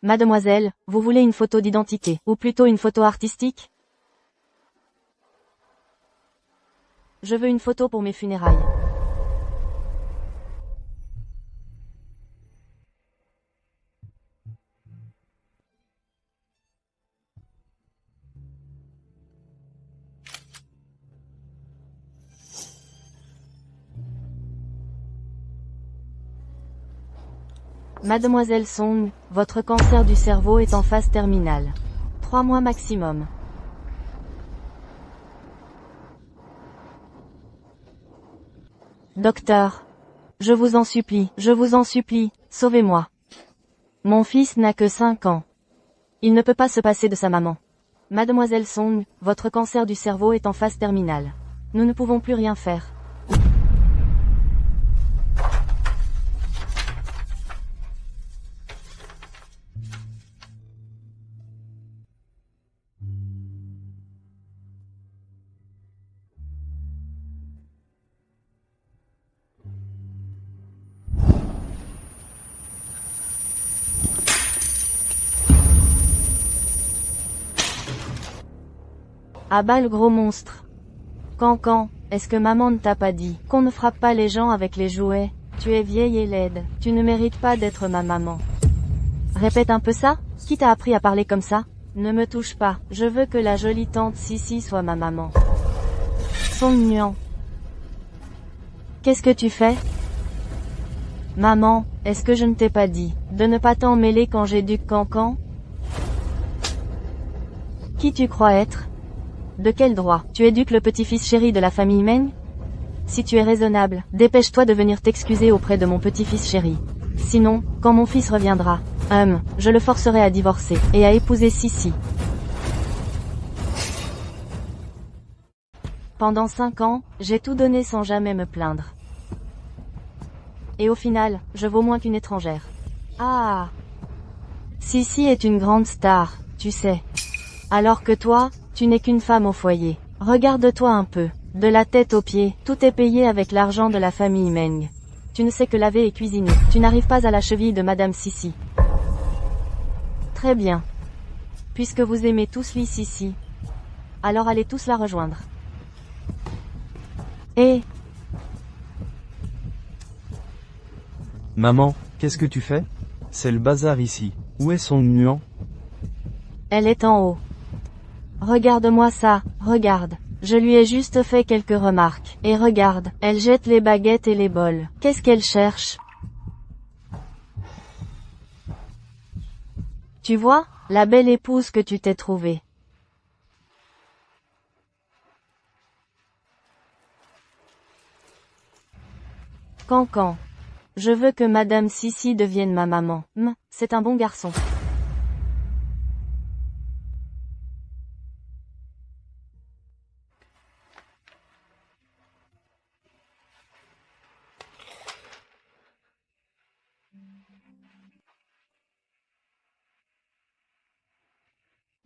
Mademoiselle, vous voulez une photo d'identité, ou plutôt une photo artistique? Je veux une photo pour mes funérailles. Mademoiselle Song, votre cancer du cerveau est en phase terminale. 3 mois maximum. Docteur. Je vous en supplie, sauvez-moi. Mon fils n'a que 5 ans. Il ne peut pas se passer de sa maman. Mademoiselle Song, votre cancer du cerveau est en phase terminale. Nous ne pouvons plus rien faire. Ah bah le gros monstre. Cancan, est-ce que maman ne t'a pas dit qu'on ne frappe pas les gens avec les jouets? Tu es vieille et laide, tu ne mérites pas d'être ma maman. Répète un peu ça? Qui t'a appris à parler comme ça? Ne me touche pas, je veux que la jolie tante Sissi soit ma maman. Song Nuan. Qu'est-ce que tu fais? Maman, est-ce que je ne t'ai pas dit de ne pas t'en mêler quand j'éduque Cancan? Qui tu crois être? De quel droit tu éduques le petit-fils chéri de la famille Meng? Si tu es raisonnable, dépêche-toi de venir t'excuser auprès de mon petit-fils chéri. Sinon, quand mon fils reviendra, je le forcerai à divorcer, et à épouser Sissi. Pendant 5 ans, j'ai tout donné sans jamais me plaindre. Et au final, je vaux moins qu'une étrangère. Ah! Sissi est une grande star, tu sais. Alors que toi, tu n'es qu'une femme au foyer. Regarde-toi un peu. De la tête aux pieds, tout est payé avec l'argent de la famille Meng. Tu ne sais que laver et cuisiner. Tu n'arrives pas à la cheville de Madame Sissi. Très bien. Puisque vous aimez tous Li Sissi, alors allez tous la rejoindre. Et... Maman, qu'est-ce que tu fais? C'est le bazar ici. Où est Song Nuan? Elle est en haut. Regarde-moi ça, regarde. Je lui ai juste fait quelques remarques. Et regarde, elle jette les baguettes et les bols. Qu'est-ce qu'elle cherche? Tu vois, la belle épouse que tu t'es trouvée. Cancan. Je veux que Madame Sissi devienne ma maman. C'est un bon garçon.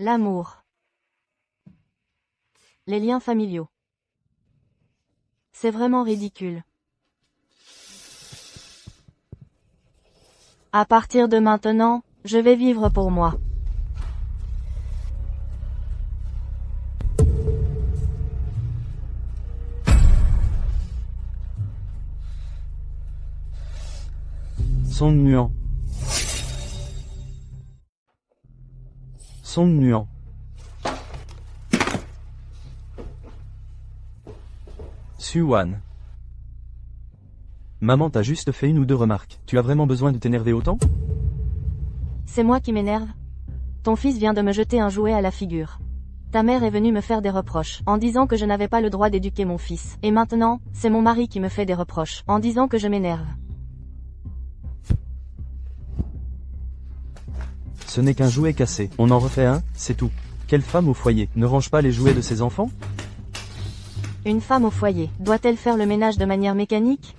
L'amour. Les liens familiaux. C'est vraiment ridicule. À partir de maintenant, je vais vivre pour moi. Song Nuan. Song Nuan. Suwan. Maman t'a juste fait une ou deux remarques. Tu as vraiment besoin de t'énerver autant? C'est moi qui m'énerve. Ton fils vient de me jeter un jouet à la figure. Ta mère est venue me faire des reproches, en disant que je n'avais pas le droit d'éduquer mon fils. Et maintenant, c'est mon mari qui me fait des reproches, en disant que je m'énerve. Ce n'est qu'un jouet cassé. On en refait un, c'est tout. Quelle femme au foyer ne range pas les jouets de ses enfants? Une femme au foyer, doit-elle faire le ménage de manière mécanique?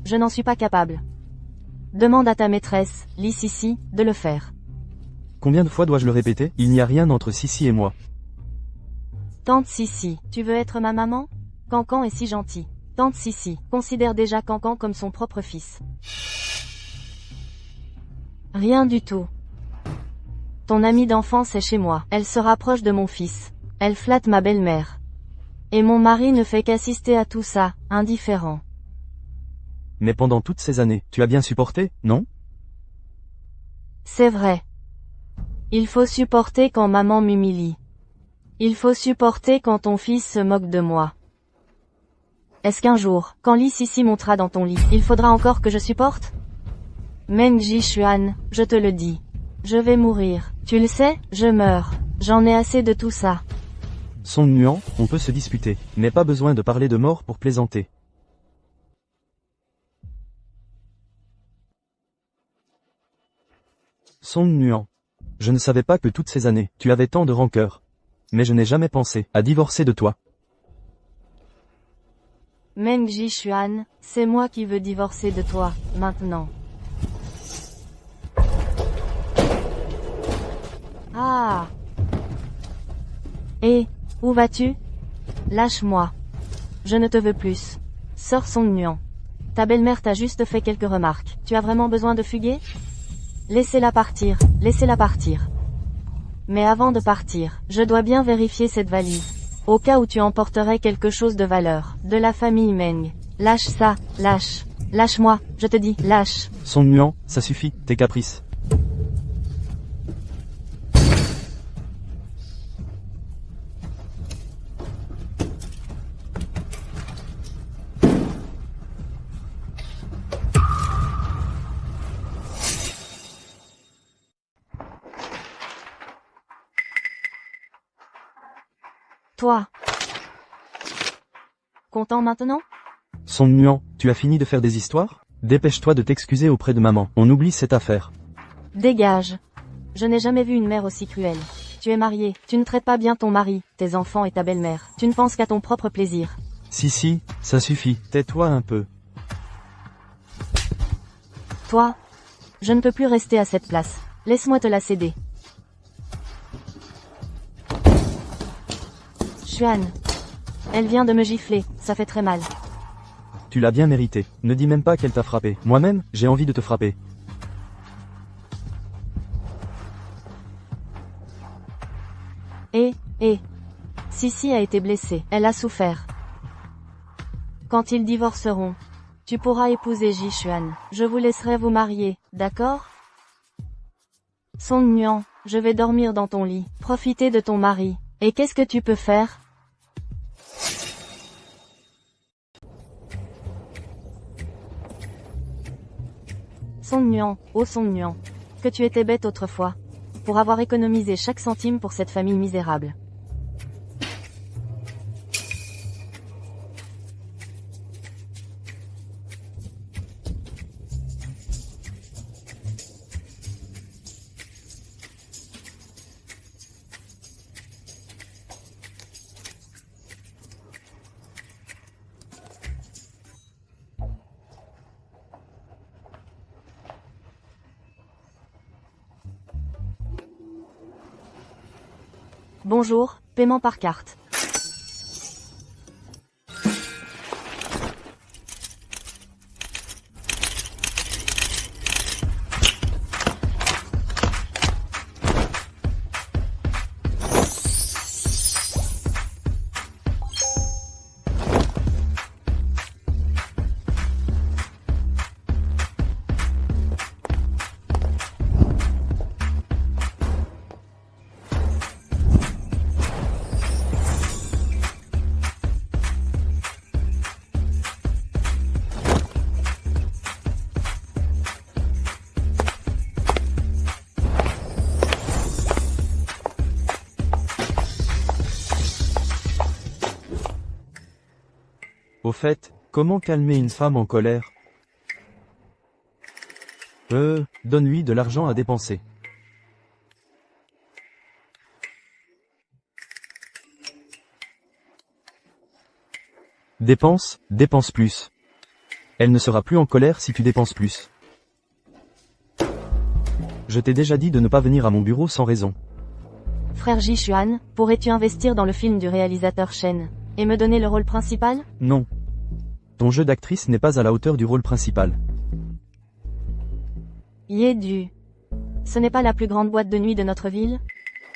Je n'en suis pas capable. Demande à ta maîtresse, Li Sissi, de le faire. Combien de fois dois-je le répéter? Il n'y a rien entre Sissi et moi. Tante Sissi, tu veux être ma maman? Cancan est si gentil. Tante Sissi considère déjà Cancan comme son propre fils. Rien du tout. Ton amie d'enfance est chez moi. Elle se rapproche de mon fils. Elle flatte ma belle-mère. Et mon mari ne fait qu'assister à tout ça, indifférent. Mais pendant toutes ces années, tu as bien supporté, non? C'est vrai. Il faut supporter quand maman m'humilie. Il faut supporter quand ton fils se moque de moi. Est-ce qu'un jour, quand Sissi montera dans ton lit, il faudra encore que je supporte? Meng Jishuan, je te le dis. Je vais mourir. Tu le sais, je meurs. J'en ai assez de tout ça. Song Nuan, on peut se disputer, mais pas besoin de parler de mort pour plaisanter. Song Nuan. Je ne savais pas que toutes ces années, tu avais tant de rancœur. Mais je n'ai jamais pensé à divorcer de toi. Meng Jishuan, c'est moi qui veux divorcer de toi, maintenant. Ah. Et, où vas-tu? Lâche-moi. Je ne te veux plus. Sors Song Nuan. Ta belle-mère t'a juste fait quelques remarques. Tu as vraiment besoin de fuguer? Laissez-la partir, laissez-la partir. Mais avant de partir, je dois bien vérifier cette valise. Au cas où tu emporterais quelque chose de valeur, de la famille Meng. Lâche ça, lâche. Lâche-moi, je te dis, lâche. Song Nuan, ça suffit, tes caprices. Toi. Content maintenant? Song Nuan, tu as fini de faire des histoires? Dépêche-toi de t'excuser auprès de maman, on oublie cette affaire. Dégage. Je n'ai jamais vu une mère aussi cruelle. Tu es marié, tu ne traites pas bien ton mari, tes enfants et ta belle-mère. Tu ne penses qu'à ton propre plaisir. Si, ça suffit, tais-toi un peu. Toi, je ne peux plus rester à cette place. Laisse-moi te la céder. Xuan. Elle vient de me gifler, ça fait très mal. Tu l'as bien mérité. Ne dis même pas qu'elle t'a frappé. Moi-même, j'ai envie de te frapper. Sissi a été blessée, elle a souffert. Quand ils divorceront, tu pourras épouser Jishuan. Je vous laisserai vous marier, d'accord? Song Nuan, je vais dormir dans ton lit, profiter de ton mari. Et qu'est-ce que tu peux faire? Song Nuan, oh Song Nuan. Que tu étais bête autrefois. Pour avoir économisé chaque centime pour cette famille misérable. Bonjour, paiement par carte. Au fait, comment calmer une femme en colère? Donne-lui de l'argent à dépenser. Dépense plus. Elle ne sera plus en colère si tu dépenses plus. Je t'ai déjà dit de ne pas venir à mon bureau sans raison. Frère Jishuan, pourrais-tu investir dans le film du réalisateur Shen et me donner le rôle principal? Non. Ton jeu d'actrice n'est pas à la hauteur du rôle principal. Yedu. Ce n'est pas la plus grande boîte de nuit de notre ville?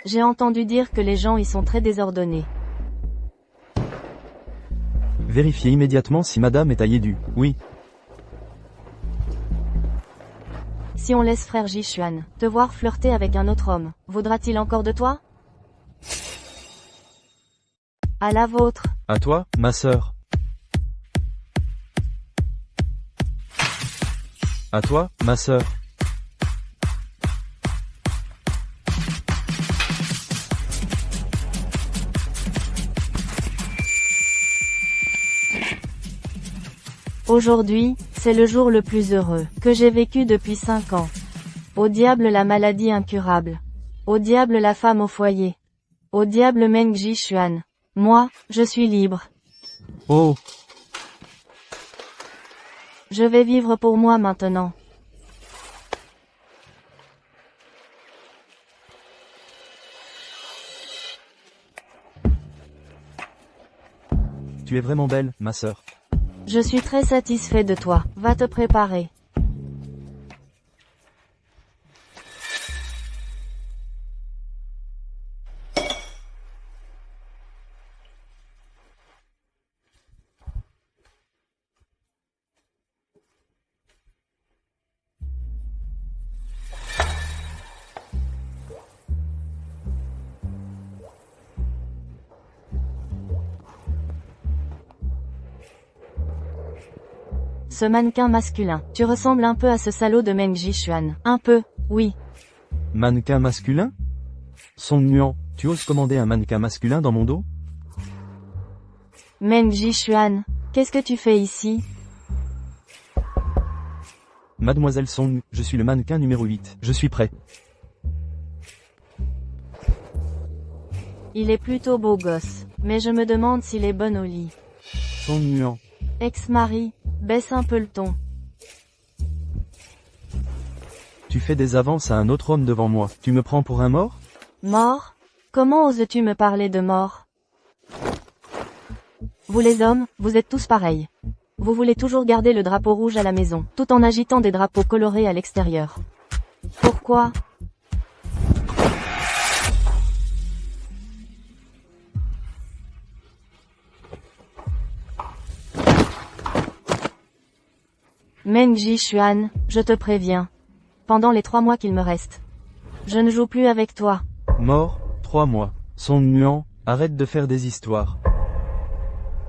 J'ai entendu dire que les gens y sont très désordonnés. Vérifiez immédiatement si madame est taillée du. Oui. Si on laisse frère Jishuan te voir flirter avec un autre homme, vaudra-t-il encore de toi? À la vôtre. À toi, ma sœur. À toi, ma sœur. Aujourd'hui, c'est le jour le plus heureux que j'ai vécu depuis 5 ans. Au diable la maladie incurable. Au diable la femme au foyer. Au diable Meng Jishuan. Moi, je suis libre. Oh, Je vais vivre pour moi maintenant. tu es vraiment belle, ma sœur. Je suis très satisfait de toi. Va te préparer. Ce mannequin masculin, tu ressembles un peu à ce salaud de Meng Jishuan. Un peu, oui. Mannequin masculin? Song Nuan, tu oses commander un mannequin masculin dans mon dos? Meng Jishuan, qu'est-ce que tu fais ici? Mademoiselle Song, je suis le mannequin numéro 8. Je suis prêt. Il est plutôt beau gosse, mais je me demande s'il est bon au lit. Song Nuan. Ex-mari, baisse un peu le ton. Tu fais des avances à un autre homme devant moi. Tu me prends pour un mort? Mort? Comment oses-tu me parler de mort? Vous les hommes, vous êtes tous pareils. Vous voulez toujours garder le drapeau rouge à la maison, tout en agitant des drapeaux colorés à l'extérieur. Pourquoi? Meng Jishuan, je te préviens. Pendant les 3 mois qu'il me reste, je ne joue plus avec toi. Mort, 3 mois. Song Nuan, arrête de faire des histoires.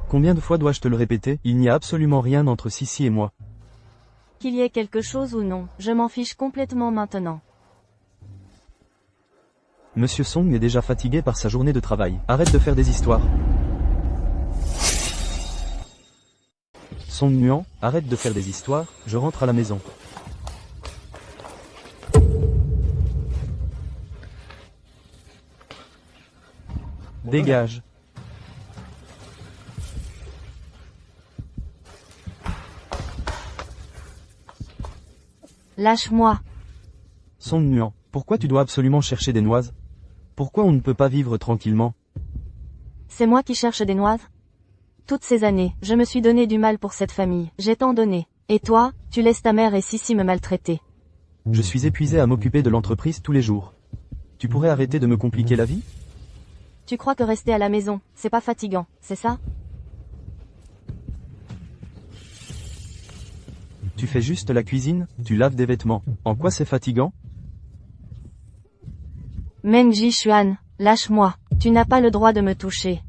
Combien de fois dois-je te le répéter? Il n'y a absolument rien entre Sissi et moi. Qu'il y ait quelque chose ou non, je m'en fiche complètement maintenant. Monsieur Song est déjà fatigué par sa journée de travail. Arrête de faire des histoires. Song Nuan, arrête de faire des histoires, je rentre à la maison. Dégage. Lâche-moi. Song Nuan, pourquoi tu dois absolument chercher des noises? Pourquoi on ne peut pas vivre tranquillement? C'est moi qui cherche des noises? Toutes ces années, je me suis donné du mal pour cette famille, j'ai tant donné. Et toi, tu laisses ta mère et Sissi me maltraiter. Je suis épuisé à m'occuper de l'entreprise tous les jours. Tu pourrais arrêter de me compliquer la vie? Tu crois que rester à la maison, c'est pas fatigant, c'est ça? Tu fais juste la cuisine, tu laves des vêtements. En quoi c'est fatigant? Meng Jishuan, lâche-moi. Tu n'as pas le droit de me toucher.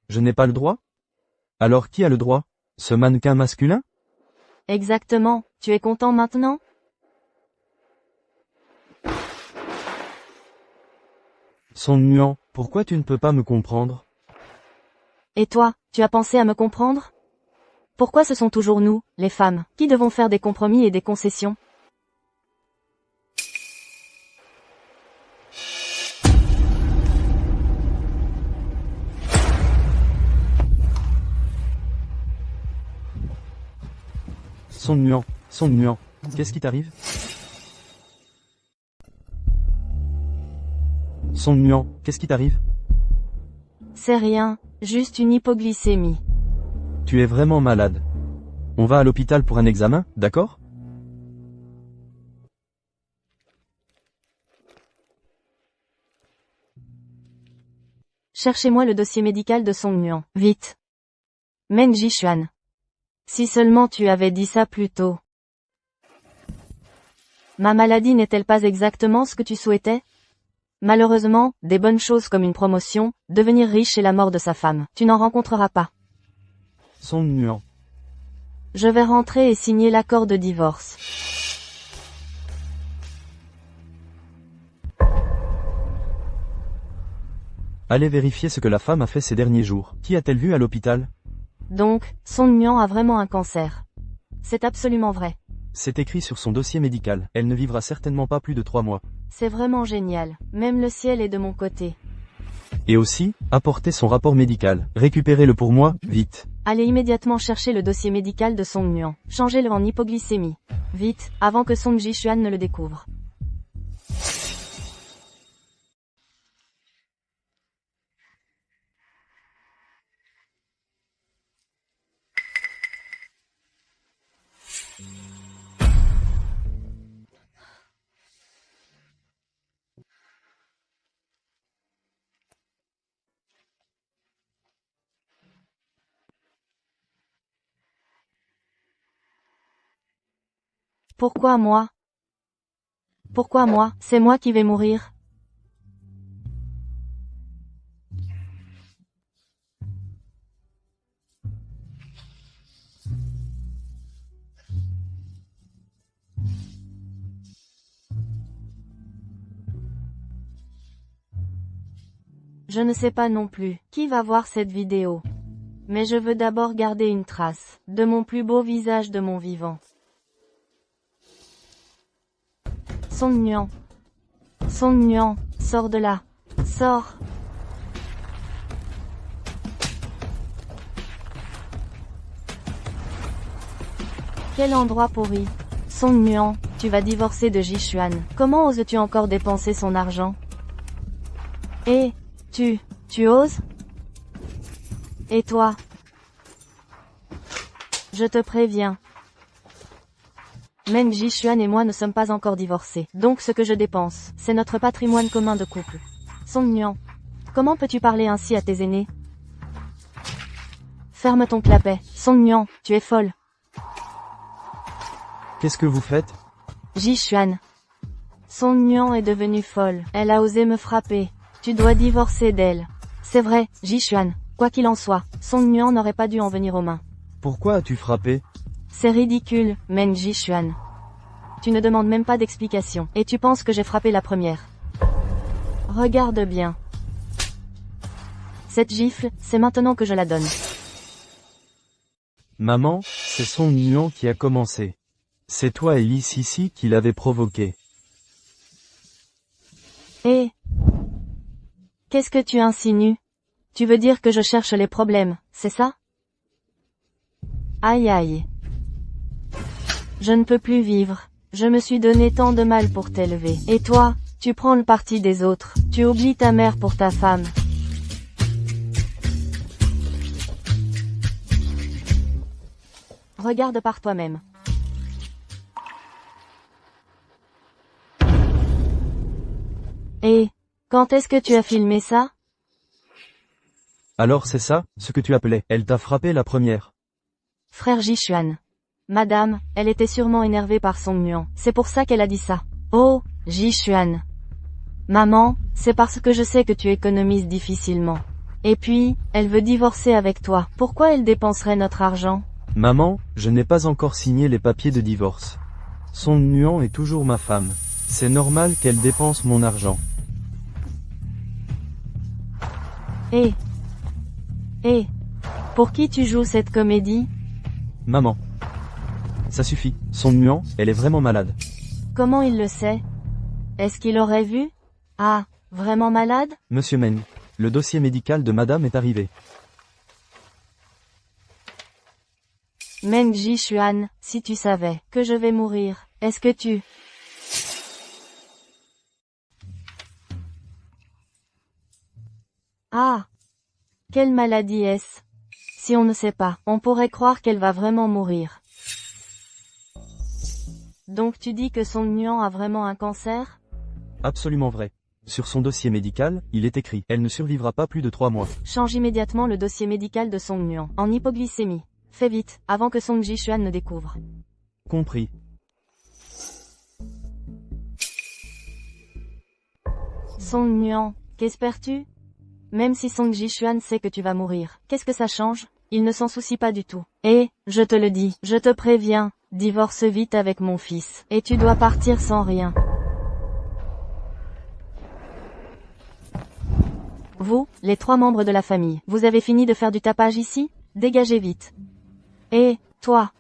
Je n'ai pas le droit? Alors qui a le droit? Ce mannequin masculin? Exactement, tu es content maintenant? Song Nuan, pourquoi tu ne peux pas me comprendre? Et toi, tu as pensé à me comprendre? Pourquoi ce sont toujours nous, les femmes, qui devons faire des compromis et des concessions? Song Nuan, qu'est-ce qui t'arrive? Song Nuan, qu'est-ce qui t'arrive? C'est rien, juste une hypoglycémie. Tu es vraiment malade. On va à l'hôpital pour un examen, d'accord? cherchez-moi le dossier médical de Song Nuan, vite. Meng Jixuan. Si seulement tu avais dit ça plus tôt. Ma maladie n'est-elle pas exactement ce que tu souhaitais? Malheureusement, des bonnes choses comme une promotion, devenir riche et la mort de sa femme, tu n'en rencontreras pas. Song Nuan. Je vais rentrer et signer l'accord de divorce. Allez vérifier ce que la femme a fait ces derniers jours. Qui a-t-elle vu à l'hôpital? Donc, Song Nuan a vraiment un cancer. C'est absolument vrai. C'est écrit sur son dossier médical. Elle ne vivra certainement pas plus de 3 mois. C'est vraiment génial. Même le ciel est de mon côté. Et aussi, apportez son rapport médical. Récupérez-le pour moi, vite. Allez immédiatement chercher le dossier médical de Song Nuan. Changez-le en hypoglycémie. Vite, avant que Song Jixuan ne le découvre. Pourquoi moi? Pourquoi moi? C'est moi qui vais mourir. Je ne sais pas non plus qui va voir cette vidéo. Mais je veux d'abord garder une trace de mon plus beau visage de mon vivant. Song Nuan. Song Nuan, sors de là. Sors. Quel endroit pourri. Song Nuan, tu vas divorcer de Jixuan. Comment oses-tu encore dépenser son argent? Et, tu oses? Et toi? Je te préviens. Meng Jixuan et moi ne sommes pas encore divorcés. Donc ce que je dépense, c'est notre patrimoine commun de couple. Song Nuan. Comment peux-tu parler ainsi à tes aînés? Ferme ton clapet. Song Nuan, tu es folle. Qu'est-ce que vous faites? Jixuan. Song Nuan est devenue folle. Elle a osé me frapper. Tu dois divorcer d'elle. C'est vrai, Jixuan. Quoi qu'il en soit, Song Nuan n'aurait pas dû en venir aux mains. Pourquoi as-tu frappé? C'est ridicule, Meng Jixuan. Tu ne demandes même pas d'explication, et tu penses que j'ai frappé la première. Regarde bien. Cette gifle, c'est maintenant que je la donne. Maman, c'est Song Nuan qui a commencé. C'est toi et Li Sisi qui l'avez provoqué. Et qu'est-ce que tu insinues? Tu veux dire que je cherche les problèmes, c'est ça? Aïe aïe. Je ne peux plus vivre. Je me suis donné tant de mal pour t'élever. Et toi, tu prends le parti des autres. Tu oublies ta mère pour ta femme. Regarde par toi-même. Et quand est-ce que tu as filmé ça? Alors c'est ça, ce que tu appelais. Elle t'a frappé la première. Frère Jixuan. Madame, elle était sûrement énervée par Song Nuan. C'est pour ça qu'elle a dit ça. Oh, Jixuan. Maman, c'est parce que je sais que tu économises difficilement. Et puis, elle veut divorcer avec toi. Pourquoi elle dépenserait notre argent? Maman, je n'ai pas encore signé les papiers de divorce. Song Nuan est toujours ma femme. C'est normal qu'elle dépense mon argent. Et pour qui tu joues cette comédie? Maman. Ça suffit. Song Nuan, elle est vraiment malade. Comment il le sait? Est-ce qu'il aurait vu? Ah, vraiment malade? Monsieur Meng, le dossier médical de madame est arrivé. Meng Jixuan, si tu savais que je vais mourir, est-ce que tu... Ah! Quelle maladie est-ce? Si on ne sait pas, on pourrait croire qu'elle va vraiment mourir. Donc tu dis que Song Nuan a vraiment un cancer? Absolument vrai. Sur son dossier médical, il est écrit, elle ne survivra pas plus de 3 mois. Change immédiatement le dossier médical de Song Nuan en hypoglycémie. Fais vite, avant que Song Ji-Xuan ne découvre. Compris. Song Nuan, qu'espères-tu? Même si Song Ji-Xuan sait que tu vas mourir, qu'est-ce que ça change? Il ne s'en soucie pas du tout. Et, je te le dis, je te préviens, divorce vite avec mon fils, et tu dois partir sans rien. Vous, les 3 membres de la famille, vous avez fini de faire du tapage ici? Dégagez vite. Et, toi?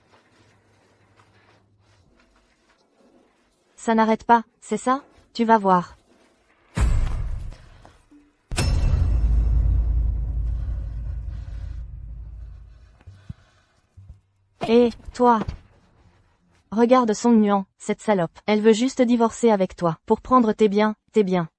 Ça n'arrête pas, c'est ça? Tu vas voir. Et, toi? Regarde Song Nuan, cette salope. Elle veut juste divorcer avec toi, pour prendre tes biens, tes biens.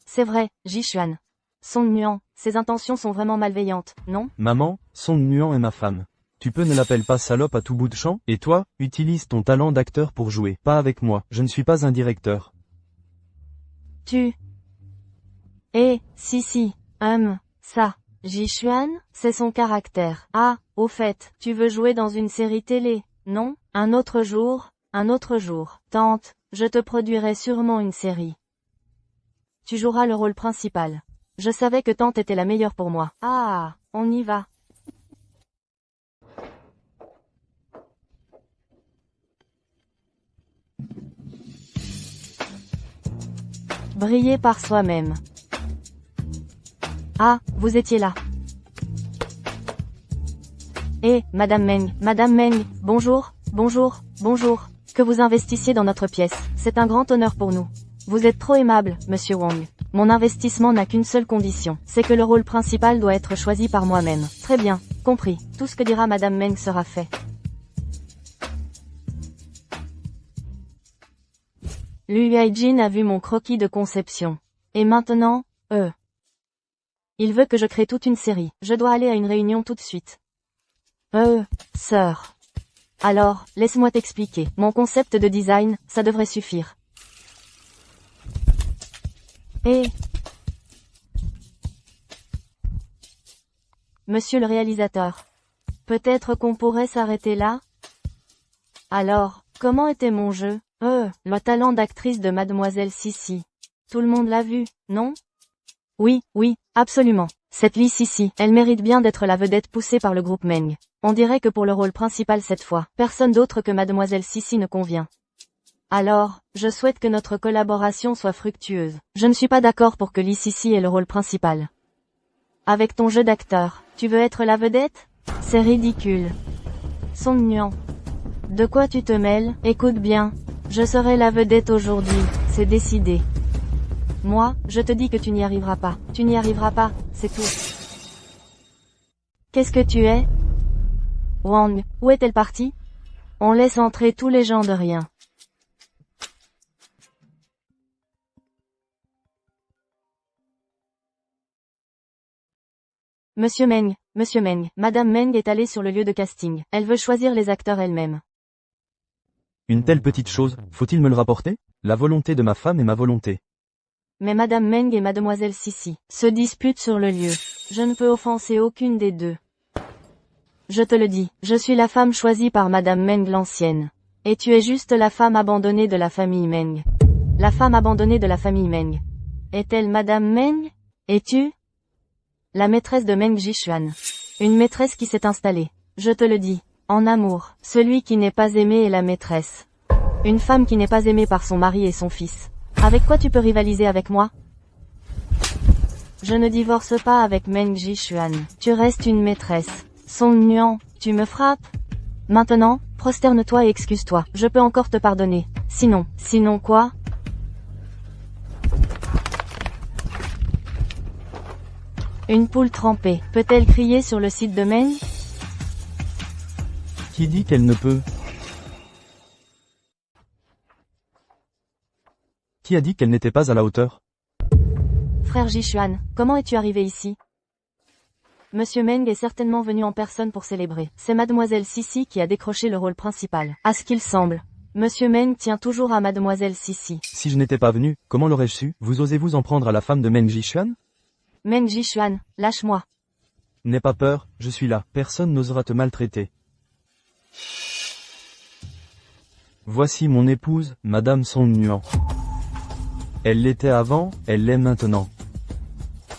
C'est vrai, Ji-Xuan. Song Nuan, ses intentions sont vraiment malveillantes, non? Maman, Song Nuan est ma femme. Tu peux ne l'appelle pas salope à tout bout de champ, et toi, utilise ton talent d'acteur pour jouer. Pas avec moi, je ne suis pas un directeur. Tu... si, ça. Ji-Xuan, c'est son caractère. Ah, au fait, tu veux jouer dans une série télé, non? Un autre jour. Tante, je te produirai sûrement une série. Tu joueras le rôle principal. Je savais que Tante était la meilleure pour moi. Ah, on y va. Briller par soi-même. Ah, vous étiez là. Madame Meng, bonjour. Que vous investissiez dans notre pièce, c'est un grand honneur pour nous. Vous êtes trop aimable, Monsieur Wang. Mon investissement n'a qu'une seule condition, c'est que le rôle principal doit être choisi par moi-même. Très bien, compris. Tout ce que dira Madame Meng sera fait. Liu Yaijin a vu mon croquis de conception. Et maintenant, il veut que je crée toute une série. Je dois aller à une réunion tout de suite. Sœur. Alors, laisse-moi t'expliquer. Mon concept de design, ça devrait suffire. Monsieur le réalisateur. Peut-être qu'on pourrait s'arrêter là? Alors, comment était mon jeu? Le talent d'actrice de Mademoiselle Sissi. Tout le monde l'a vu, non? Oui, absolument. Cette Li Sissi, elle mérite bien d'être la vedette poussée par le groupe Meng. On dirait que pour le rôle principal cette fois, personne d'autre que Mademoiselle Sissi ne convient. Alors, je souhaite que notre collaboration soit fructueuse. Je ne suis pas d'accord pour que Li Sissi ait le rôle principal. Avec ton jeu d'acteur, tu veux être la vedette? C'est ridicule. Song Nuan. De quoi tu te mêles? Écoute bien. Je serai la vedette aujourd'hui, c'est décidé. Moi, je te dis que tu n'y arriveras pas. Tu n'y arriveras pas, c'est tout. Qu'est-ce que tu es? Wang, où est-elle partie? On laisse entrer tous les gens de rien. Monsieur Meng, Madame Meng est allée sur le lieu de casting. Elle veut choisir les acteurs elle-même. Une telle petite chose, faut-il me le rapporter? La volonté de ma femme est ma volonté. Mais Madame Meng et Mademoiselle Sissi se disputent sur le lieu. Je ne peux offenser aucune des deux. Je te le dis, je suis la femme choisie par Madame Meng l'ancienne. Et tu es juste la femme abandonnée de la famille Meng. La femme abandonnée de la famille Meng. Est-elle Madame Meng? Es-tu la maîtresse de Meng Ji-Xuan? Une maîtresse qui s'est installée. Je te le dis. En amour, celui qui n'est pas aimé est la maîtresse. Une femme qui n'est pas aimée par son mari et son fils. Avec quoi tu peux rivaliser avec moi? Je ne divorce pas avec Meng Ji-Xuan. Tu restes une maîtresse. Song Nuan, tu me frappes? Maintenant, prosterne-toi et excuse-toi. Je peux encore te pardonner. Sinon quoi? Une poule trempée. Peut-elle crier sur le site de Meng? Qui dit qu'elle ne peut? Qui a dit qu'elle n'était pas à la hauteur? Frère Ji-Xuan, comment es-tu arrivé ici? Monsieur Meng est certainement venu en personne pour célébrer. C'est Mademoiselle Sissi qui a décroché le rôle principal. À ce qu'il semble. Monsieur Meng tient toujours à mademoiselle Sissi. Si je n'étais pas venu, comment l'aurais-je su? Vous osez vous en prendre à la femme de Meng Jishuan? Meng Jishuan, lâche-moi. N'aie pas peur, je suis là, personne n'osera te maltraiter. Voici mon épouse, Madame Song Nuan. Elle l'était avant, elle l'est maintenant.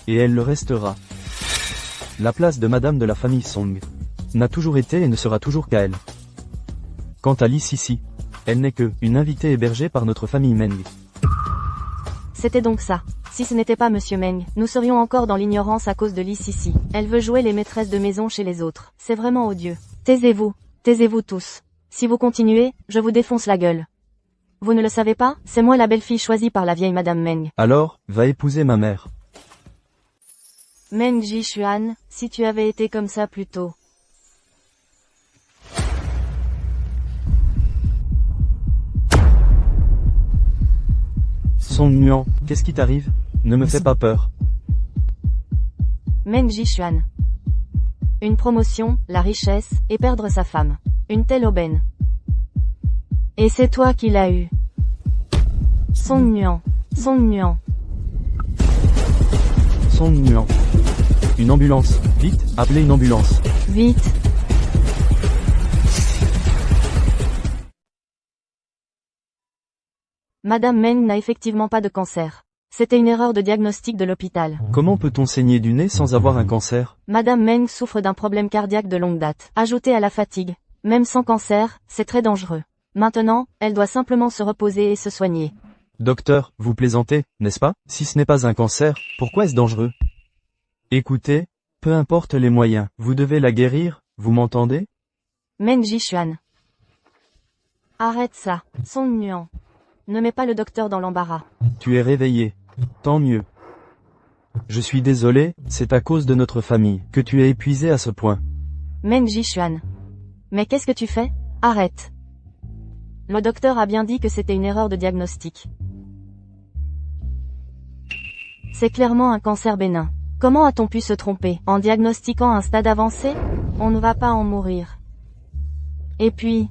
Et elle le restera. La place de Madame de la famille Song n'a toujours été et ne sera toujours qu'à elle. Quant à Li Sissi, elle n'est que une invitée hébergée par notre famille Meng. C'était donc ça. Si ce n'était pas Monsieur Meng, nous serions encore dans l'ignorance à cause de Li Sissi. Elle veut jouer les maîtresses de maison chez les autres. C'est vraiment odieux. Taisez-vous tous. Si vous continuez, je vous défonce la gueule. Vous ne le savez pas, c'est moi la belle-fille choisie par la vieille Madame Meng. Alors, va épouser ma mère. Meng Jishuan, si tu avais été comme ça plus tôt. Song Nuan, qu'est-ce qui t'arrive? Ne me fais pas peur. Meng Jishuan. Une promotion, la richesse, et perdre sa femme. Une telle aubaine. Et c'est toi qui l'as eu. Song Nuan. Song Nuan. Une ambulance. Vite, appelez une ambulance. Vite. Madame Meng n'a effectivement pas de cancer. C'était une erreur de diagnostic de l'hôpital. Comment peut-on saigner du nez sans avoir un cancer? Madame Meng souffre d'un problème cardiaque de longue date. Ajouté à la fatigue. Même sans cancer, c'est très dangereux. Maintenant, elle doit simplement se reposer et se soigner. Docteur, vous plaisantez, n'est-ce pas? Si ce n'est pas un cancer, pourquoi est-ce dangereux? Écoutez, peu importe les moyens, vous devez la guérir, vous m'entendez? Meng Jishuan. Arrête ça, Song Nuan. Ne mets pas le docteur dans l'embarras. Tu es réveillé. Tant mieux. Je suis désolé, c'est à cause de notre famille que tu es épuisé à ce point. Meng Jishuan. Mais qu'est-ce que tu fais? Arrête. Le docteur a bien dit que c'était une erreur de diagnostic. C'est clairement un cancer bénin. Comment a-t-on pu se tromper? En diagnostiquant un stade avancé? On ne va pas en mourir. Et puis,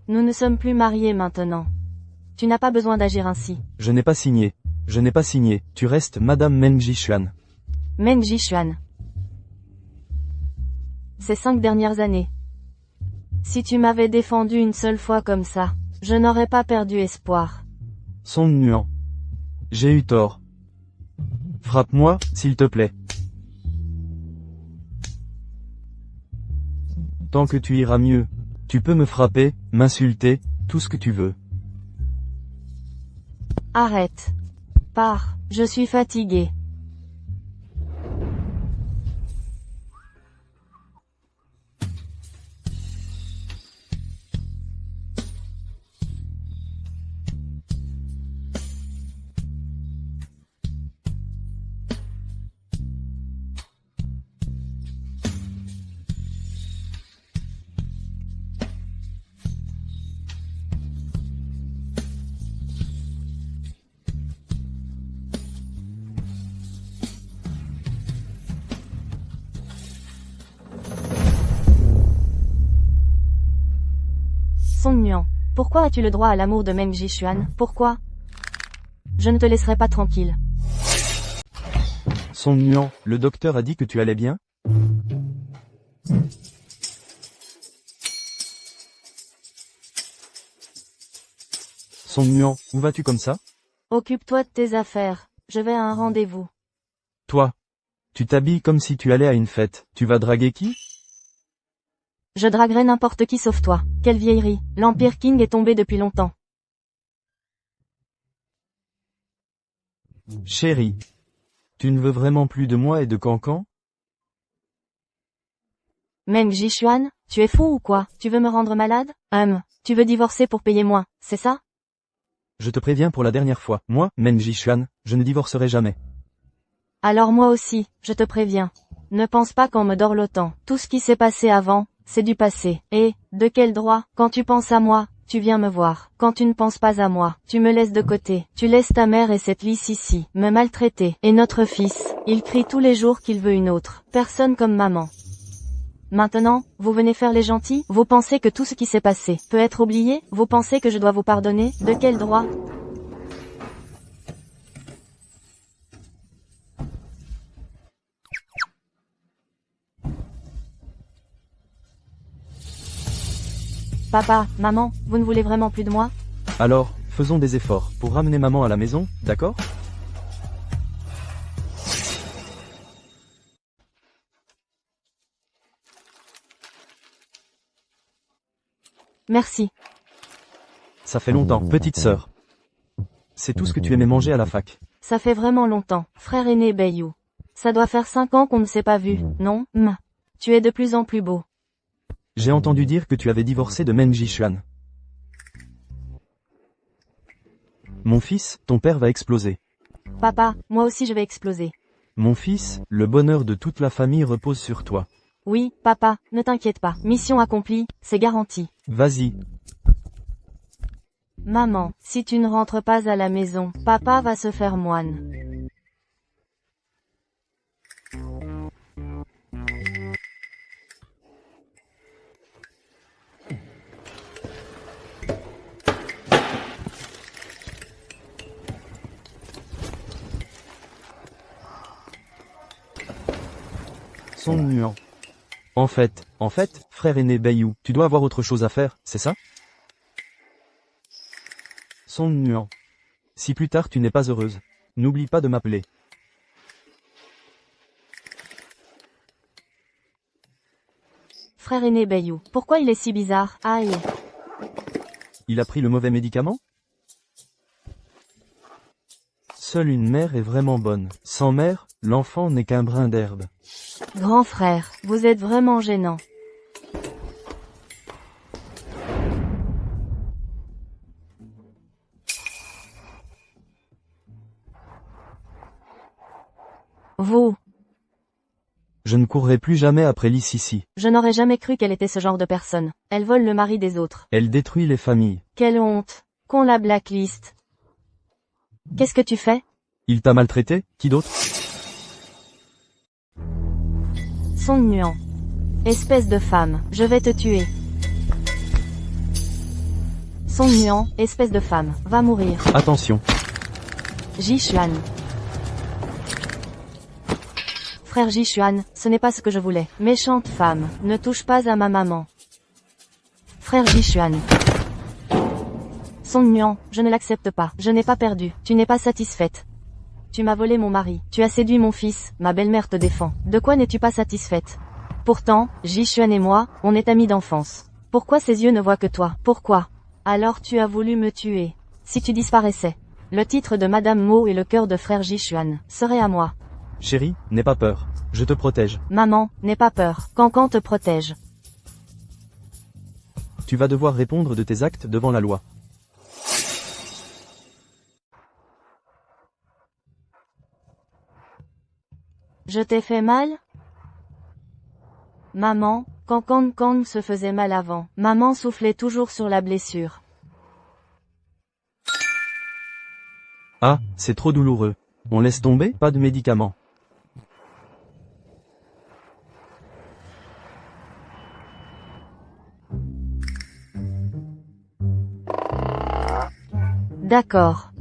nous ne sommes plus mariés maintenant. Tu n'as pas besoin d'agir ainsi. Je n'ai pas signé. Tu restes Madame Meng Jishuan. Meng Jishuan. Ces 5 dernières années. Si tu m'avais défendu une seule fois comme ça, je n'aurais pas perdu espoir. Song Nuan. J'ai eu tort. Frappe-moi, s'il te plaît. Tant que tu iras mieux. Tu peux me frapper, m'insulter, tout ce que tu veux. Arrête. Pars, je suis fatigué. Song Nuan. Pourquoi as-tu le droit à l'amour de Meng Jishuan? Pourquoi? Je ne te laisserai pas tranquille. Song Nuan, le docteur a dit que tu allais bien? Song Nuan, où vas-tu comme ça? Occupe-toi de tes affaires. Je vais à un rendez-vous. Toi. Tu t'habilles comme si tu allais à une fête. Tu vas draguer qui? Je draguerai n'importe qui sauf toi. Quelle vieillerie. L'Empire Qing est tombé depuis longtemps. Chérie. Tu ne veux vraiment plus de moi et de Cancan? Meng Jishuan, tu es fou ou quoi? Tu veux me rendre malade? Tu veux divorcer pour payer moins, c'est ça? Je te préviens pour la dernière fois. Moi, Meng Jishuan, je ne divorcerai jamais. Alors moi aussi, je te préviens. Ne pense pas qu'on me dorlotant. Tout ce qui s'est passé avant, c'est du passé. Et, de quel droit, quand tu penses à moi, tu viens me voir. Quand tu ne penses pas à moi, tu me laisses de côté. Tu laisses ta mère et cette Li Sissi me maltraiter. Et notre fils, il crie tous les jours qu'il veut une autre. Personne comme maman. Maintenant, vous venez faire les gentils? Vous pensez que tout ce qui s'est passé peut être oublié? Vous pensez que je dois vous pardonner? De quel droit? Papa, maman, vous ne voulez vraiment plus de moi? Alors, faisons des efforts pour ramener maman à la maison, d'accord? Merci. Ça fait longtemps, petite sœur. C'est tout ce que tu aimais manger à la fac. Ça fait vraiment longtemps, frère aîné Bayou. Ça doit faire 5 ans qu'on ne s'est pas vu, non? Tu es de plus en plus beau. J'ai entendu dire que tu avais divorcé de Men Jishuan. Mon fils, ton père va exploser. Papa, moi aussi je vais exploser. Mon fils, le bonheur de toute la famille repose sur toi. Oui, papa, ne t'inquiète pas. Mission accomplie, c'est garanti. Vas-y. Maman, si tu ne rentres pas à la maison, papa va se faire moine. Son nuant. En fait, frère aîné Bayou, tu dois avoir autre chose à faire, c'est ça? Son nuant. Si plus tard tu n'es pas heureuse, n'oublie pas de m'appeler. Frère aîné Bayou, pourquoi il est si bizarre? Aïe. Il a pris le mauvais médicament? Seule une mère est vraiment bonne. Sans mère, l'enfant n'est qu'un brin d'herbe. Grand frère, vous êtes vraiment gênant. Vous. Je ne courrai plus jamais après Sissi. Je n'aurais jamais cru qu'elle était ce genre de personne. Elle vole le mari des autres. Elle détruit les familles. Quelle honte. Qu'on la blacklist. Qu'est-ce que tu fais? Il t'a maltraité? Qui d'autre? Son nuant. Espèce de femme, je vais te tuer. Son nuant, espèce de femme, va mourir. Attention. Jishuan. Frère Jishuan, ce n'est pas ce que je voulais. Méchante femme, ne touche pas à ma maman. Frère Jishuan. Son nuant, je ne l'accepte pas. Je n'ai pas perdu. Tu n'es pas satisfaite. Tu m'as volé mon mari. Tu as séduit mon fils. Ma belle-mère te défend. De quoi n'es-tu pas satisfaite? Pourtant, Jishuan et moi, on est amis d'enfance. Pourquoi ses yeux ne voient que toi? Pourquoi? Alors tu as voulu me tuer. Si tu disparaissais. Le titre de Madame Mo et le cœur de frère Jishuan serait à moi. Chérie, n'aie pas peur. Je te protège. Maman, n'aie pas peur. Cancan te protège. Tu vas devoir répondre de tes actes devant la loi. Je t'ai fait mal? Maman, Cancan se faisait mal avant. Maman soufflait toujours sur la blessure. Ah, c'est trop douloureux. On laisse tomber? Pas de médicaments. D'accord.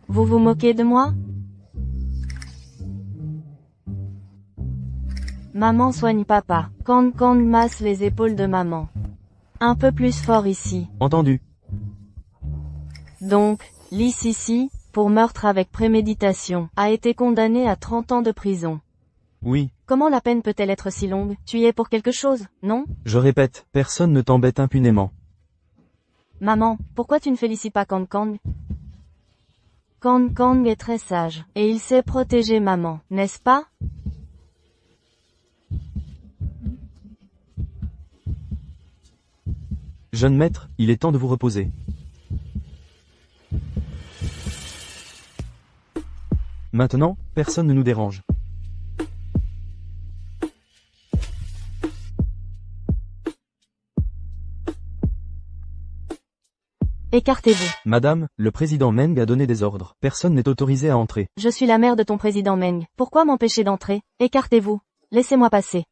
Vous vous moquez de moi? Maman soigne papa. Cancan masse les épaules de maman. Un peu plus fort ici. Entendu. Donc, Sissi, pour meurtre avec préméditation, a été condamné à 30 ans de prison. Oui. Comment la peine peut-elle être si longue? Tu y es pour quelque chose, non? Je répète, personne ne t'embête impunément. Maman, pourquoi tu ne félicies pas Cancan? Cancan est très sage, et il sait protéger maman, n'est-ce pas? Jeune maître, il est temps de vous reposer. Maintenant, personne ne nous dérange. Écartez-vous. Madame, le président Meng a donné des ordres. Personne n'est autorisé à entrer. Je suis la mère de ton président Meng. Pourquoi m'empêcher d'entrer? Écartez-vous. Laissez-moi passer.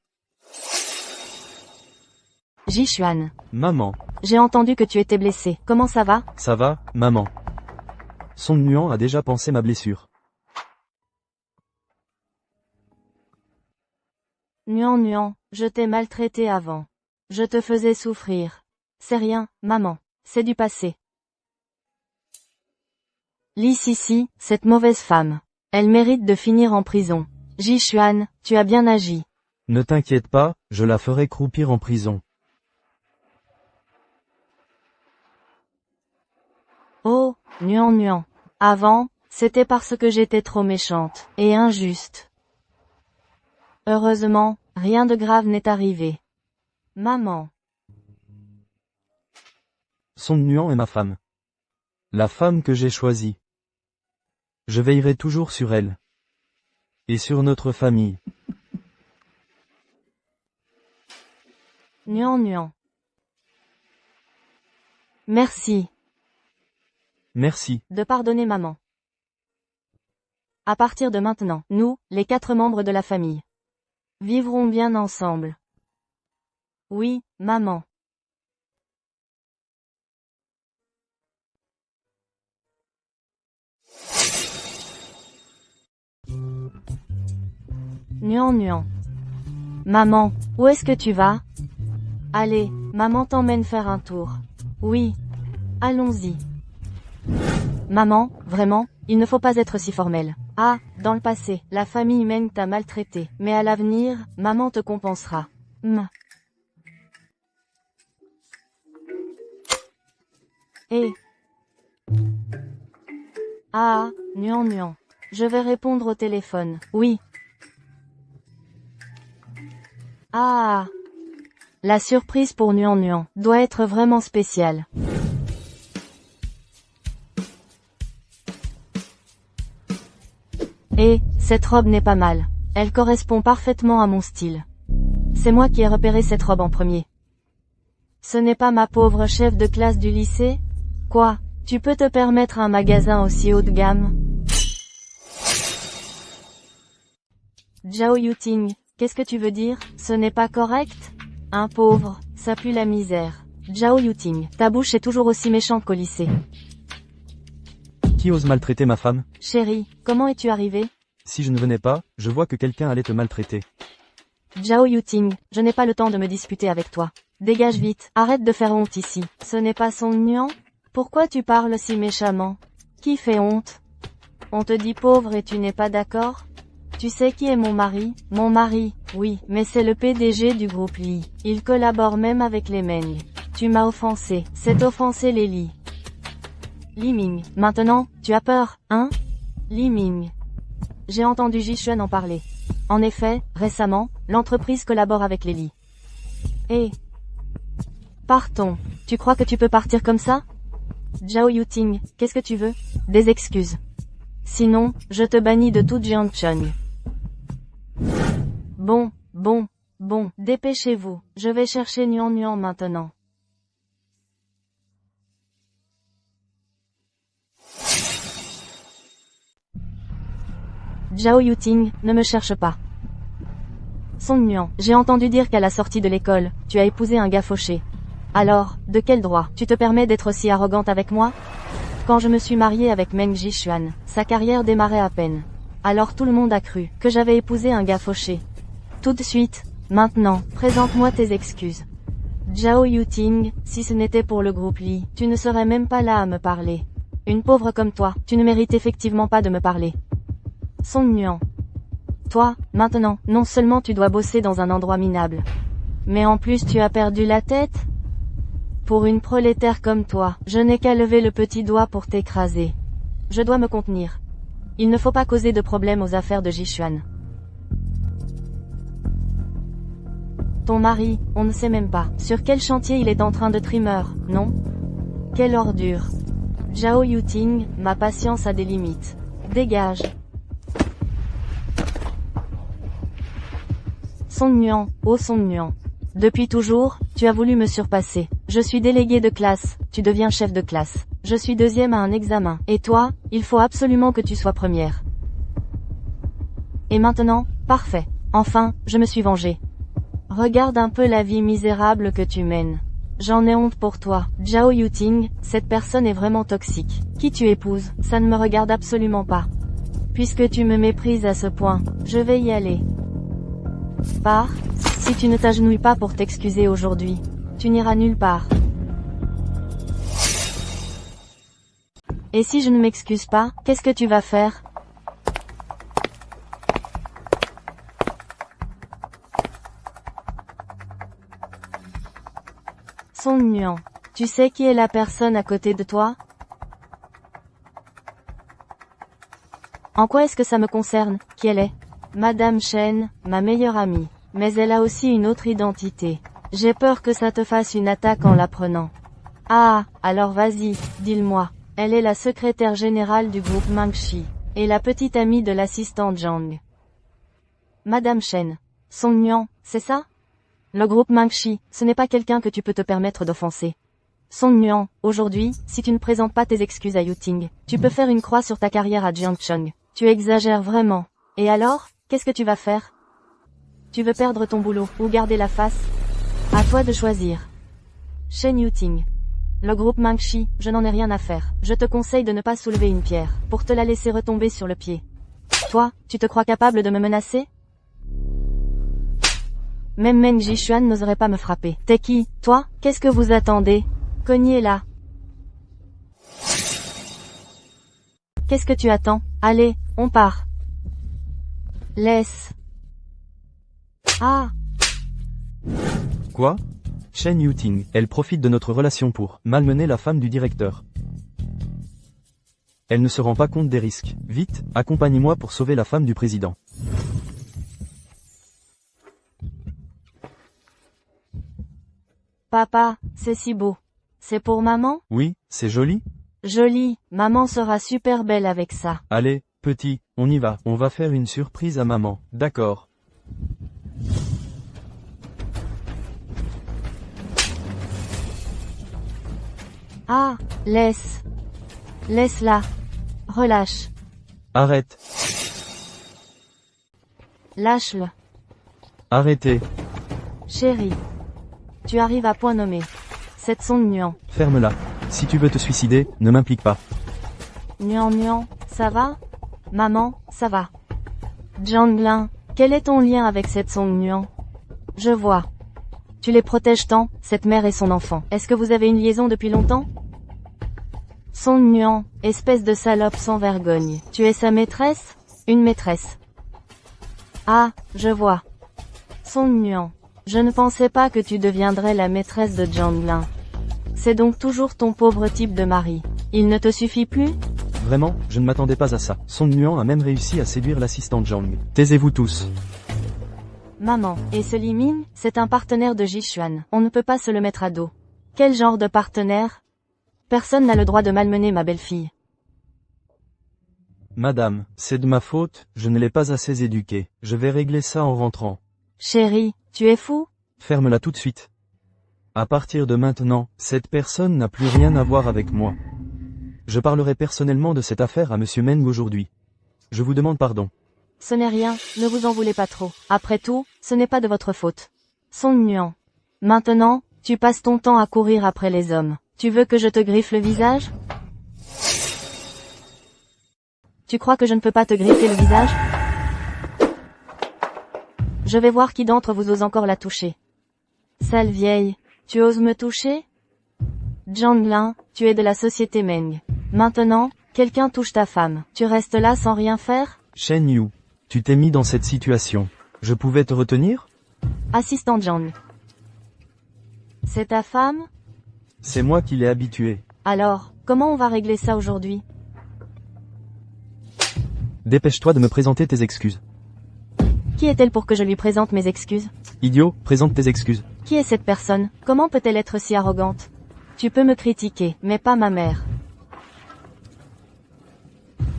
Jixuan. Maman. J'ai entendu que tu étais blessé. Comment ça va? Ça va, maman? Son Nuan a déjà pensé ma blessure. Nuan, je t'ai maltraité avant. Je te faisais souffrir. C'est rien, maman. C'est du passé. Li Sisi, cette mauvaise femme. Elle mérite de finir en prison. Jixuan, tu as bien agi. Ne t'inquiète pas, je la ferai croupir en prison. Oh, Nuan. Avant, c'était parce que j'étais trop méchante, et injuste. Heureusement, rien de grave n'est arrivé. Maman. Son Nuan est ma femme. La femme que j'ai choisie. Je veillerai toujours sur elle. Et sur notre famille. Nuan. Merci. Merci. De pardonner maman. À partir de maintenant, nous, les 4 membres de la famille, vivrons bien ensemble. Oui, maman. Nuan. Maman, où est-ce que tu vas? Allez, maman t'emmène faire un tour. Oui. Allons-y. Maman, vraiment, il ne faut pas être si formel. Ah, dans le passé, la famille Meng t'a maltraité, mais à l'avenir, maman te compensera. Eh. Ah, Nuan. Je vais répondre au téléphone. Oui. Ah. La surprise pour Nuan doit être vraiment spéciale. Et, cette robe n'est pas mal. Elle correspond parfaitement à mon style. C'est moi qui ai repéré cette robe en premier. Ce n'est pas ma pauvre chef de classe du lycée? Quoi? Tu peux te permettre un magasin aussi haut de gamme? Zhao Yuting, qu'est-ce que tu veux dire? Ce n'est pas correct? Un pauvre, ça pue la misère. Zhao Yuting, ta bouche est toujours aussi méchante qu'au lycée. Qui ose maltraiter ma femme? Chérie, comment es-tu arrivé? Si je ne venais pas, je vois que quelqu'un allait te maltraiter. Zhao Yuting, je n'ai pas le temps de me disputer avec toi. Dégage vite, arrête de faire honte ici. Ce n'est pas son Nuan? Pourquoi tu parles si méchamment? Qui fait honte? On te dit pauvre et tu n'es pas d'accord? Tu sais qui est mon mari? Mon mari, oui, mais c'est le PDG du groupe Li. Il collabore même avec les Meng. Tu m'as offensé, c'est offenser les Li. Li Ming, maintenant, tu as peur, hein? Li Ming. J'ai entendu Jixuan en parler. En effet, récemment, l'entreprise collabore avec les Li. Et... partons. Tu crois que tu peux partir comme ça? Zhao Yuting, qu'est-ce que tu veux? Des excuses. Sinon, je te bannis de toute Jiangcheng. Bon, dépêchez-vous. Je vais chercher Nuan maintenant. Zhao Yuting, ne me cherche pas. Song Nuan, j'ai entendu dire qu'à la sortie de l'école, tu as épousé un gars fauché. Alors, de quel droit, tu te permets d'être aussi arrogante avec moi? Quand je me suis mariée avec Meng Jixuan, sa carrière démarrait à peine. Alors tout le monde a cru que j'avais épousé un gars fauché. Tout de suite, maintenant, présente-moi tes excuses. Zhao Yuting, si ce n'était pour le groupe Li, tu ne serais même pas là à me parler. Une pauvre comme toi, tu ne mérites effectivement pas de me parler. Song Nuan. Toi, maintenant, non seulement tu dois bosser dans un endroit minable, mais en plus tu as perdu la tête? Pour une prolétaire comme toi, je n'ai qu'à lever le petit doigt pour t'écraser. Je dois me contenir. Il ne faut pas causer de problème aux affaires de Jixuan. Ton mari, on ne sait même pas sur quel chantier il est en train de trimmer, non? Quelle ordure. Zhao Yuting, ma patience a des limites. Dégage. Song Nuan, oh Song Nuan. Depuis toujours, tu as voulu me surpasser. Je suis délégué de classe, tu deviens chef de classe. Je suis deuxième à un examen. Et toi, il faut absolument que tu sois première. Et maintenant, parfait. Enfin, je me suis vengé. Regarde un peu la vie misérable que tu mènes. J'en ai honte pour toi. Zhao Yuting, cette personne est vraiment toxique. Qui tu épouses, ça ne me regarde absolument pas. Puisque tu me méprises à ce point, je vais y aller. Pars, si tu ne t'agenouilles pas pour t'excuser aujourd'hui, tu n'iras nulle part. Et si je ne m'excuse pas, qu'est-ce que tu vas faire? Song Nuan, tu sais qui est la personne à côté de toi? En quoi est-ce que ça me concerne, qui elle est? Madame Chen, ma meilleure amie. Mais elle a aussi une autre identité. J'ai peur que ça te fasse une attaque en l'apprenant. Ah, alors vas-y, dis-le-moi. Elle est la secrétaire générale du groupe Mangxi, et la petite amie de l'assistant Zhang. Madame Chen. Song Nuan, c'est ça? Le groupe Mangxi, ce n'est pas quelqu'un que tu peux te permettre d'offenser. Song Nuan, aujourd'hui, si tu ne présentes pas tes excuses à Yuting, tu peux faire une croix sur ta carrière à Jiangcheng. Tu exagères vraiment. Et alors, qu'est-ce que tu vas faire? Tu veux perdre ton boulot, ou garder la face? À toi de choisir. Shen Yuting. Le groupe Mangxi, je n'en ai rien à faire. Je te conseille de ne pas soulever une pierre, pour te la laisser retomber sur le pied. Toi, tu te crois capable de me menacer? Même Meng Jishuan n'oserait pas me frapper. T'es qui, toi? Qu'est-ce que vous attendez? Cognez là. Qu'est-ce que tu attends? Allez, on part. Laisse. Ah. Quoi? Shen Yuting, elle profite de notre relation pour malmener la femme du directeur. Elle ne se rend pas compte des risques. Vite, accompagnez-moi pour sauver la femme du président. Papa, c'est si beau. C'est pour maman? Oui, c'est joli? Joli, maman sera super belle avec ça. Allez, petit, on y va. On va faire une surprise à maman. D'accord. Ah, laisse. Laisse-la. Relâche. Arrête. Lâche-le. Arrêtez. Chérie. Tu arrives à point nommé. Cette Song Nuan. Ferme-la. Si tu veux te suicider, ne m'implique pas. Nuan Nuan, ça va? Maman, ça va. Jianglin, quel est ton lien avec cette Song Nuan? Je vois. Tu les protèges tant, cette mère et son enfant. Est-ce que vous avez une liaison depuis longtemps? Song Nuan, espèce de salope sans vergogne. Tu es sa maîtresse? Une maîtresse. Ah, je vois. Song Nuan, je ne pensais pas que tu deviendrais la maîtresse de Jianglin. C'est donc toujours ton pauvre type de mari. Il ne te suffit plus? Vraiment, je ne m'attendais pas à ça. Song Nuan a même réussi à séduire l'assistant Zhang. Taisez-vous tous. Maman, et ce Li Ming, c'est un partenaire de Jishuan. On ne peut pas se le mettre à dos. Quel genre de partenaire? Personne n'a le droit de malmener ma belle-fille. Madame, c'est de ma faute, je ne l'ai pas assez éduquée. Je vais régler ça en rentrant. Chérie, tu es fou? Ferme-la tout de suite. À partir de maintenant, cette personne n'a plus rien à voir avec moi. Je parlerai personnellement de cette affaire à Monsieur Meng aujourd'hui. Je vous demande pardon. Ce n'est rien, ne vous en voulez pas trop. Après tout, ce n'est pas de votre faute. Song Nuan. Maintenant, tu passes ton temps à courir après les hommes. Tu veux que je te griffe le visage? Tu crois que je ne peux pas te griffer le visage? Je vais voir qui d'entre vous ose encore la toucher. Sale vieille, tu oses me toucher? Jianglin, tu es de la société Meng. Maintenant, quelqu'un touche ta femme. Tu restes là sans rien faire? Shen Yu, tu t'es mis dans cette situation. Je pouvais te retenir? Assistant Zhang. C'est ta femme? C'est moi qui l'ai habituée. Alors, comment on va régler ça aujourd'hui? Dépêche-toi de me présenter tes excuses. Qui est-elle pour que je lui présente mes excuses? Idiot, présente tes excuses. Qui est cette personne? Comment peut-elle être si arrogante? Tu peux me critiquer, mais pas ma mère.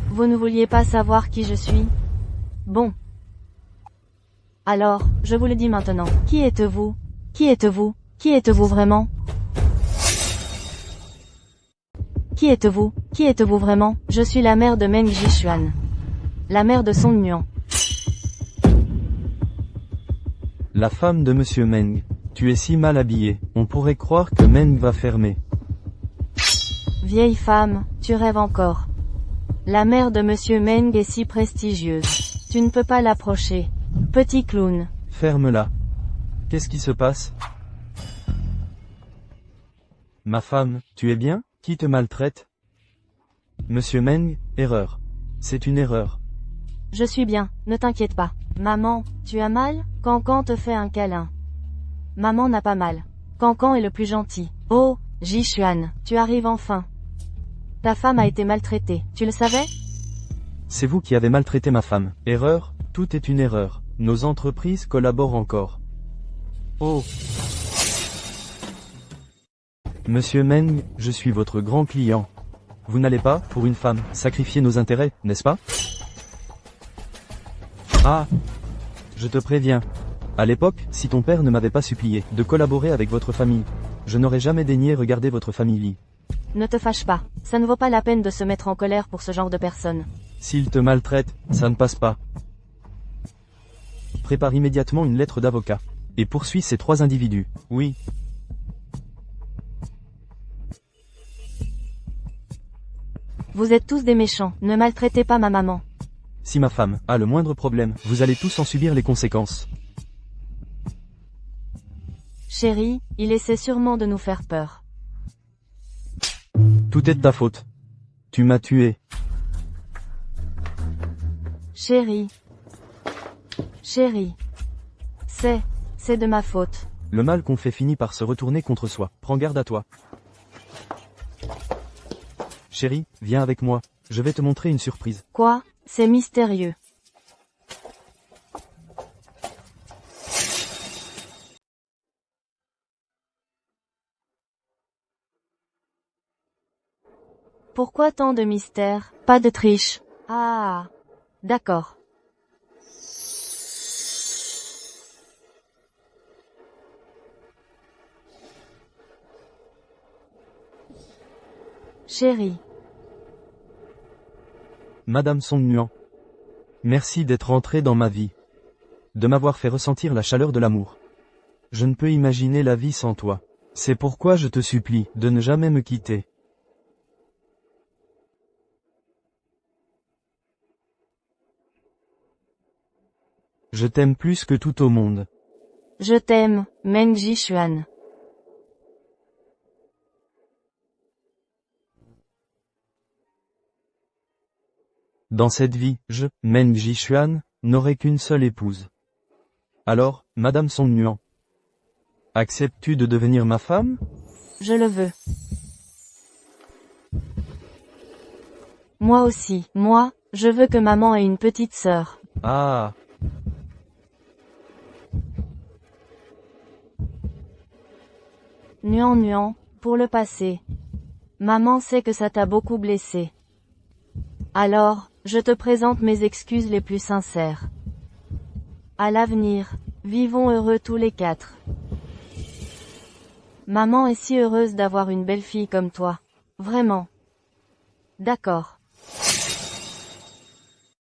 Vous ne vouliez pas savoir qui je suis? Bon. Alors, je vous le dis maintenant. Qui êtes-vous? Qui êtes-vous? Qui êtes-vous vraiment? Qui êtes-vous? Qui êtes-vous vraiment? Je suis la mère de Meng Jishuan. La mère de Song Nuan. La femme de Monsieur Meng. Tu es si mal habillée, on pourrait croire que Meng va fermer. Vieille femme, tu rêves encore. La mère de Monsieur Meng est si prestigieuse. Tu ne peux pas l'approcher. Petit clown. Ferme-la. Qu'est-ce qui se passe? Ma femme, tu es bien? Qui te maltraite? Monsieur Meng, erreur. C'est une erreur. Je suis bien, ne t'inquiète pas. Maman, tu as mal? Cancan te fait un câlin. Maman n'a pas mal. Cancan est le plus gentil. Oh, Jishuan, tu arrives enfin. Ta femme a été maltraitée, tu le savais? C'est vous qui avez maltraité ma femme. Erreur? Tout est une erreur. Nos entreprises collaborent encore. Oh! Monsieur Meng, je suis votre grand client. Vous n'allez pas, pour une femme, sacrifier nos intérêts, n'est-ce pas? Ah! Je te préviens. À l'époque, si ton père ne m'avait pas supplié de collaborer avec votre famille, je n'aurais jamais daigné regarder votre famille. Ne te fâche pas, ça ne vaut pas la peine de se mettre en colère pour ce genre de personnes. S'il te maltraite, ça ne passe pas. Prépare immédiatement une lettre d'avocat. Et poursuis ces 3 individus. Oui. Vous êtes tous des méchants, ne maltraitez pas ma maman. Si ma femme a le moindre problème, vous allez tous en subir les conséquences. Chérie, il essaie sûrement de nous faire peur. Tout est de ta faute. Tu m'as tué. Chérie. Chérie. C'est de ma faute. Le mal qu'on fait finit par se retourner contre soi. Prends garde à toi. Chérie, viens avec moi. Je vais te montrer une surprise. Quoi? C'est mystérieux. Pourquoi tant de mystère? Pas de triche. Ah. D'accord. Chérie. Madame Song Nuan. Merci d'être entrée dans ma vie. De m'avoir fait ressentir la chaleur de l'amour. Je ne peux imaginer la vie sans toi. C'est pourquoi je te supplie de ne jamais me quitter. Je t'aime plus que tout au monde. Je t'aime, Meng Jishuan. Dans cette vie, je, Meng Jishuan, n'aurai qu'une seule épouse. Alors, Madame Song Nuan, acceptes-tu de devenir ma femme? Je le veux. Moi aussi, moi, je veux que maman ait une petite sœur. Ah. Nuan, pour le passé. Maman sait que ça t'a beaucoup blessé. Alors, je te présente mes excuses les plus sincères. À l'avenir, vivons heureux tous les 4. Maman est si heureuse d'avoir une belle fille comme toi. Vraiment. D'accord.